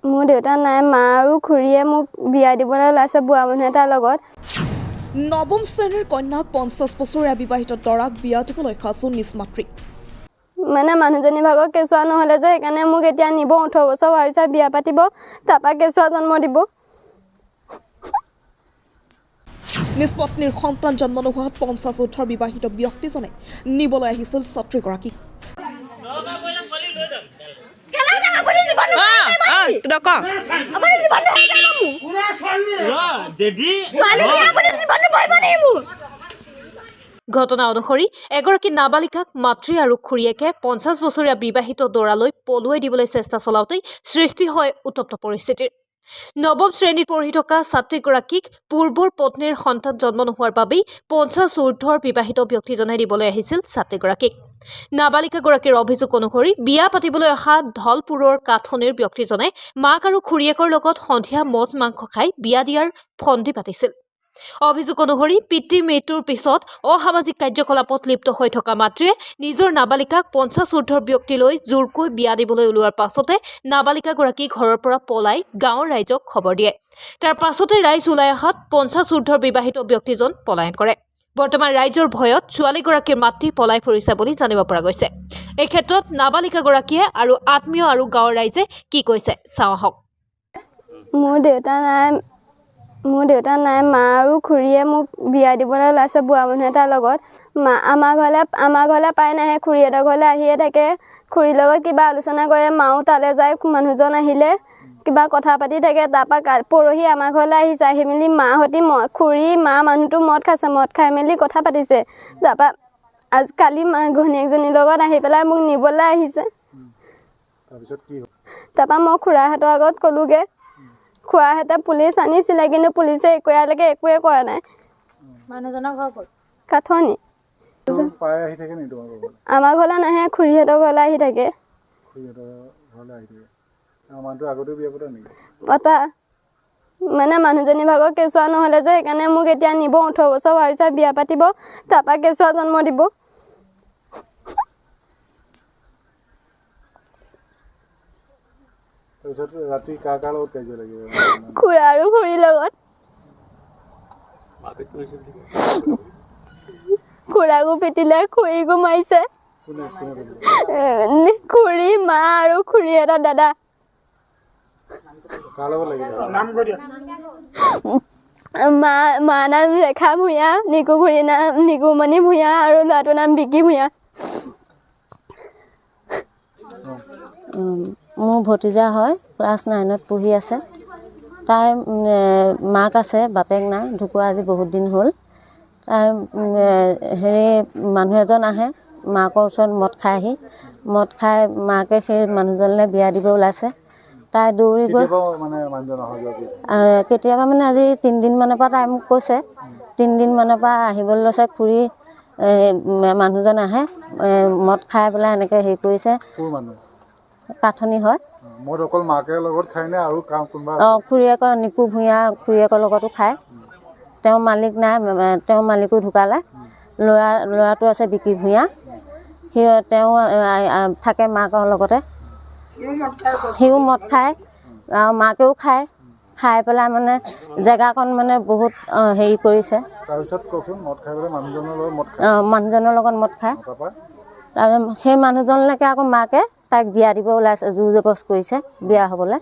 মোৰ দেউতা নাই, মা আৰু খুৰীয়ে মোক বিয়া দিবলৈ ওলাইছে বুঢ়া মানুহ এটাৰ লগত। নৱম শ্ৰেণীৰ কন্যাক 50 বছৰীয়া বিবাহিত দৰাক বিয়া দিবলৈ সাজু নিজ মাতৃ। মানে মানুহজনী ভাগৰ কেঁচুৱা নহ'লে যে সেইকাৰণে মোক এতিয়া নিব 18 বছৰ হোৱাৰ পিছত বিয়া পাতিব, তাৰপৰা কেঁচুৱা জন্ম দিব। নিজ পত্নীৰ সন্তান জন্ম নোহোৱাত 50 ঊৰ্ধৰ বিবাহিত ব্যক্তিজনে নিবলৈ আহিছিল ছাত্ৰীগৰাকীক। ঘটনা অনুসৰি এগৰাকী নাবালিকাক মাতৃ আৰু খুৰীয়েকে 50 বছৰীয়া বিবাহিত দৰালৈ পলুৱাই দিবলৈ চেষ্টা চলাওঁতেই সৃষ্টি হয় উত্তপ্ত পৰিস্থিতিৰ। নৱম শ্ৰেণীত পঢ়ি থকা ছাত্ৰীগৰাকীক পূৰ্বৰ পত্নীৰ সন্তান জন্ম নোহোৱাৰ বাবেই 50 ঊৰ্ধৰ বিবাহিত ব্যক্তিজনে দিবলৈ আহিছিল ছাত্ৰীগৰাকীক। নাবালিকাগৰাকীৰ অভিযোগ অনুসৰি বিয়া পাতিবলৈ অহা ধলপুৰৰ কাঠনিৰ ব্যক্তিজনে মাক আৰু খুৰীয়েকৰ লগত সন্ধিয়া মদ মাংস খাই বিয়া দিয়াৰ ফন্দি পাতিছিল। অভিযোগ অনুসৰি পিতৃ মৃত্যুৰ পিছত অসামাজিক কাৰ্যকলাপত লিপ্ত হৈ থকা মাতৃয়ে নিজৰ নাবালিকাক 50 ঊৰ্ধৰ ব্যক্তিলৈ জোৰকৈ বিয়া দিবলৈ ওলোৱাৰ পাছতে নাবালিকাগৰাকী ঘৰৰ পৰা পলাই গাঁৱৰ ৰাইজক খবৰ দিয়ে। তাৰ পাছতে ৰাইজ ওলাই অহাত 50 ঊৰ্ধৰ বিবাহিত ব্যক্তিজন পলায়ন কৰে। বৰ্তমান ৰাইজৰ ভয়ত ছোৱালীগৰাকীৰ মাতৃ পলাই ফুৰিছে বুলি জানিব পৰা গৈছে। এই ক্ষেত্ৰত নাবালিকাগৰাকীয়ে আৰু আত্মীয় আৰু গাঁৱৰ ৰাইজে কি কৈছে চাওঁ আহক। মোৰ দেউতা নাই, মা আৰু খুৰীয়ে মোক বিয়া দিবলৈ ওলাইছে বুঢ়া মানুহ এটাৰ লগত। মা আমাৰ ঘৰলৈ প্ৰায় নাহে, খুৰীহঁতৰ ঘৰলৈ আহিয়ে থাকে। খুৰীৰ লগত কিবা আলোচনা কৰে, মাও তালৈ যায়, মানুহজন আহিলে কিবা কথা পাতি থাকে। তাৰপৰা পৰহি আমাৰ ঘৰলৈ আহিছে, আহি মেলি মাহঁতি খুৰী মা মানুহটো মদ খাইছে, মদ খাই মেলি কথা পাতিছে। তাৰপৰা কালি ঘৈণীয়েকজনীৰ লগত আহি পেলাই মোক নিবলৈ আহিছে। তাৰপৰা মই খুৰাহঁতৰ আগত ক'লোগৈ। খুৰাহঁতে পুলিচ আনিছিলে, কিন্তু পুলিচে এতিয়ালৈকে একোৱে কৰা নাই। মানুহজনৰ ঘৰ ক'ত? কাঠনি। আমাৰ ঘৰলৈ নাহে, খুৰীহঁতৰ ঘৰলৈ আহি থাকে। পতা মানে মানুহজনী ভাগৰ কেঁচুৱা নহ'লে যে সেইকাৰণে মোক এতিয়া নিব 18 বছৰ হোৱাৰ পিছত বিয়া পাতিব, তাৰপৰা কেঁচুৱা জন্ম দিব। খুৰা আৰু খুৰীৰ লগত। খুৰাকো পিটিলে, খুৰীকো মাৰিছে। খুৰী মা আৰু খুৰীহঁতৰ দাদা। মা নাম ৰেখা ভূঞা, নিকুমণি ভূঞা আৰু ল'ৰাটোৰ নাম বিকি ভূঞা। মোৰ ভতিজা হয়, ক্লাছ 9ত পঢ়ি আছে। তাই মাক আছে, বাপেক নাই, ঢুকুৱা আজি বহুত দিন হ'ল। তাই মানুহ এজন আহে মাকৰ ওচৰত মদ খাই মাকে সেই মানুহজনলৈ বিয়া দিব ওলাইছে। তাই দৌৰি গৈ কেতিয়াবা মানে আজি 3 দিনমানৰ পৰা তাই মোক কৈছে, 3 দিনমানৰ পৰা আহিবলৈ লৈছে। খুৰী মানুহজন আহে, মদ খাই পেলাই এনেকৈ হেৰি কৰিছে। কাঠনি হয়। খুৰীয়েকৰ নিকু ভূঞা খুৰীয়েকৰ লগতো খায়। তেওঁ মালিক নাই, তেওঁ মালিকো ঢুকালে। ল'ৰাটো আছে বিকি ভূঞা, তেওঁ থাকে মাকৰ লগতে। সিও মদ খায় আৰু মাকেও খাই পেলাই মানে জেগাকণ মানে বহুত হেৰি কৰিছে। মানুহজনৰ লগত মদ খায়। সেই মানুহজনলৈকে আকৌ মাকে তাইক বিয়া দিব ওলাইছে, জোৰ জবৰদস্তি কৰিছে বিয়া হ'বলৈ।